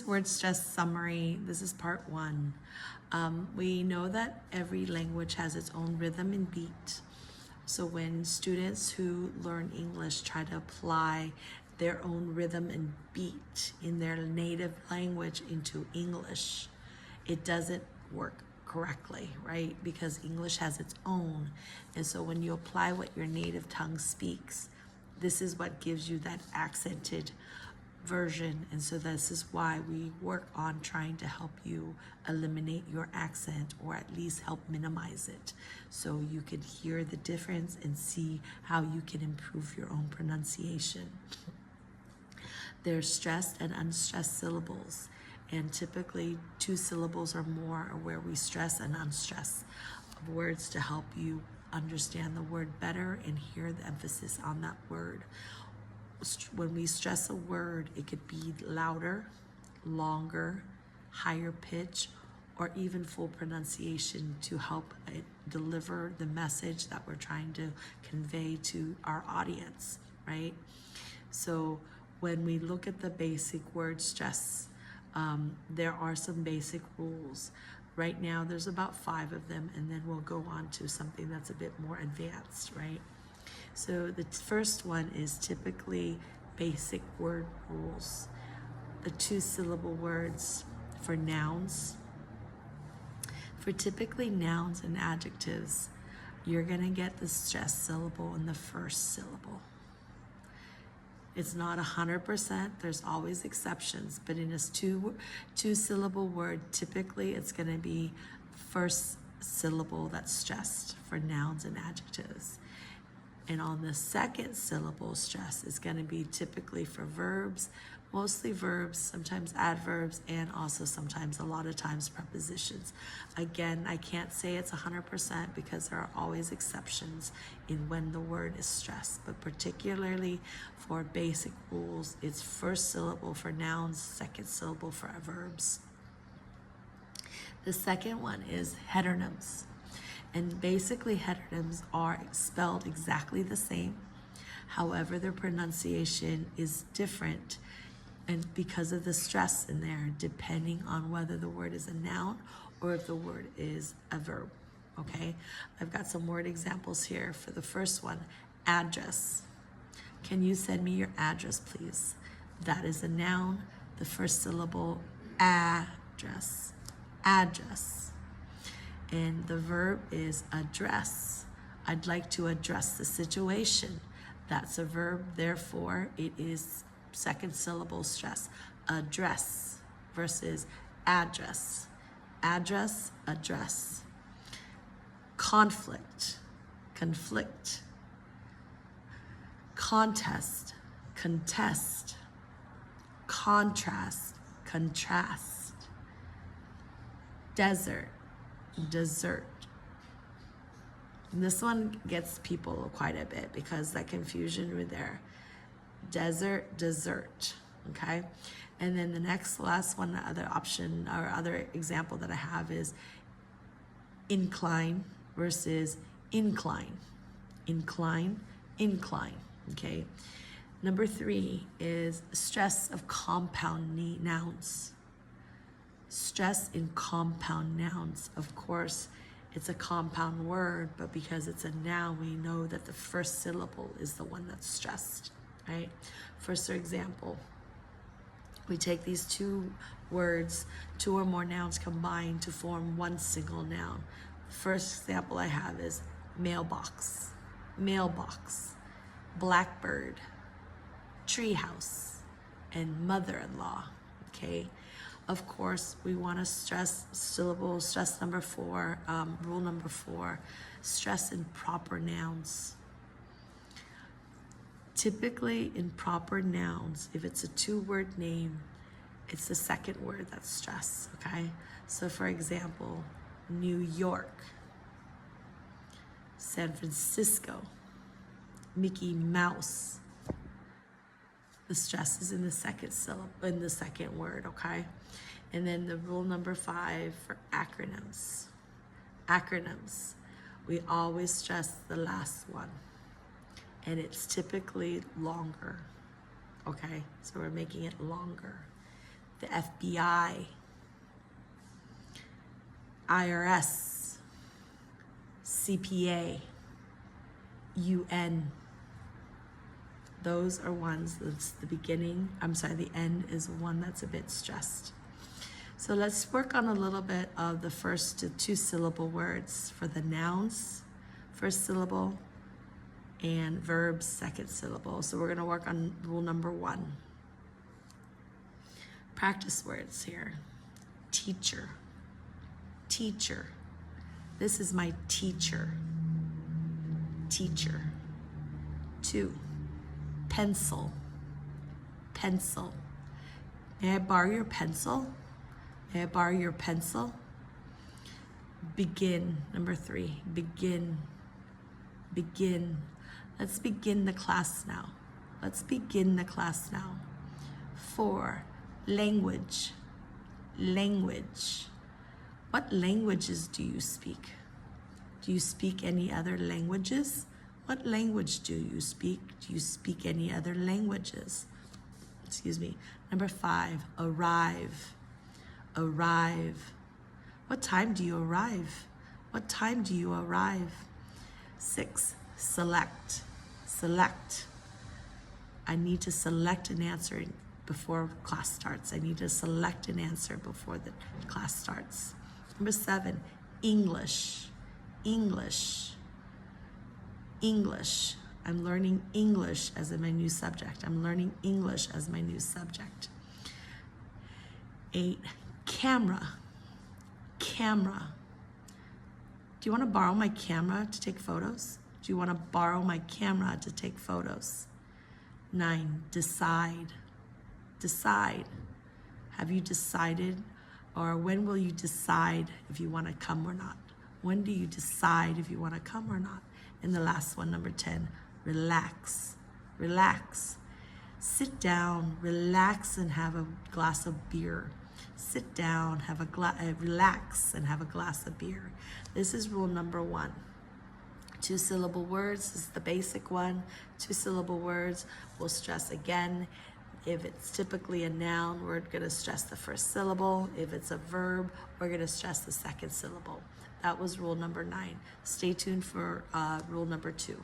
Word stress summary. This is part one. We know that every language has its own rhythm and beat. So when students who learn English try to apply their own rhythm and beat in their native language into English, it doesn't work correctly, right? Because English has its own. And so when you apply what your native tongue speaks, this is what gives you that accented version. And so this is why we work on trying to help you eliminate your accent, or at least help minimize it, so you can hear the difference and see how you can improve your own pronunciation. There's stressed and unstressed syllables, and typically 2 syllables or more are where we stress and unstress words to help you understand the word better and hear the emphasis on that word. When we stress a word, it could be louder, longer, higher pitch, or even full pronunciation to help it deliver the message that we're trying to convey to our audience, right? So when we look at the basic word stress, there are some basic rules. Right now, there's about 5 of them, and then we'll go on to something that's a bit more advanced, right? So the first one is typically basic word rules. The 2-syllable words for nouns. For typically nouns and adjectives, you're gonna get the stressed syllable in the first syllable. It's not 100%, there's always exceptions, but in a 2-syllable word, typically it's gonna be first syllable that's stressed for nouns and adjectives. And on the second syllable, stress is going to be typically for verbs, mostly verbs, sometimes adverbs, and also sometimes, a lot of times, prepositions. Again, I can't say it's 100% because there are always exceptions in when the word is stressed, but particularly for basic rules, it's first syllable for nouns, second syllable for verbs. The second one is heteronyms. And basically heteronyms are spelled exactly the same. However, their pronunciation is different, and because of the stress in there, depending on whether the word is a noun or if the word is a verb, okay? I've got some word examples here. For the first one, address. Can you send me your address, please? That is a noun. The first syllable, address, address. And the verb is address. I'd like to address the situation. That's a verb, therefore it is second syllable stress. Address versus address. Address, address. Conflict, conflict. Contest, contest. Contrast, contrast. Desert, dessert. And this one gets people quite a bit because that confusion with their desert, dessert, okay? And then the last one, the other option or other example that I have is incline versus incline. Incline, incline, okay? Number 3 is stress of compound nouns. Stress in compound nouns. Of course, it's a compound word, but because it's a noun, we know that the first syllable is the one that's stressed, right? For example, we take these 2 words, 2 or more nouns combined to form one single noun. First example I have is mailbox, mailbox, blackbird, treehouse, and mother-in-law, okay? Of course, we want to stress syllable, stress number 4, rule number 4, stress in proper nouns. Typically in proper nouns, if it's a 2-word name, it's the second word that's stressed, okay? So for example, New York, San Francisco, Mickey Mouse. The stress is in the second syllable, in the second word, okay? And then the rule number 5 for acronyms. Acronyms, we always stress the last one, and it's typically longer, okay? So we're making it longer. the FBI, IRS, CPA, UN. Those are ones that's the beginning. The end is one that's a bit stressed. So let's work on a little bit of the first 2 syllable words for the nouns, first syllable, and verbs, second syllable. So we're gonna work on rule number 1. Practice words here. Teacher, teacher. This is my teacher, teacher. 2, pencil, pencil. May I borrow your pencil? May I borrow your pencil? Begin, number 3, begin, begin. Let's begin the class now. Let's begin the class now. 4, language, language. What languages do you speak? Do you speak any other languages? What language do you speak? Do you speak any other languages? Excuse me. Number 5, arrive, arrive. What time do you arrive? What time do you arrive? 6, select, select. I need to select an answer before class starts. I need to select an answer before the class starts. Number 7, English, English, English. I'm learning English as my new subject. I'm learning English as my new subject. 8, camera, camera. Do you want to borrow my camera to take photos? Do you want to borrow my camera to take photos? 9, decide, decide. Have you decided, or when will you decide if you want to come or not? When do you decide if you want to come or not? And the last one, number 10, relax, relax. Sit down, relax, and have a glass of beer. Sit down, relax, and have a glass of beer. This is rule number 1. 2 syllable words is the basic one. 2 syllable words, we'll stress again. If it's typically a noun, we're gonna stress the first syllable. If it's a verb, we're gonna stress the second syllable. That was rule number 9. Stay tuned for rule number 2.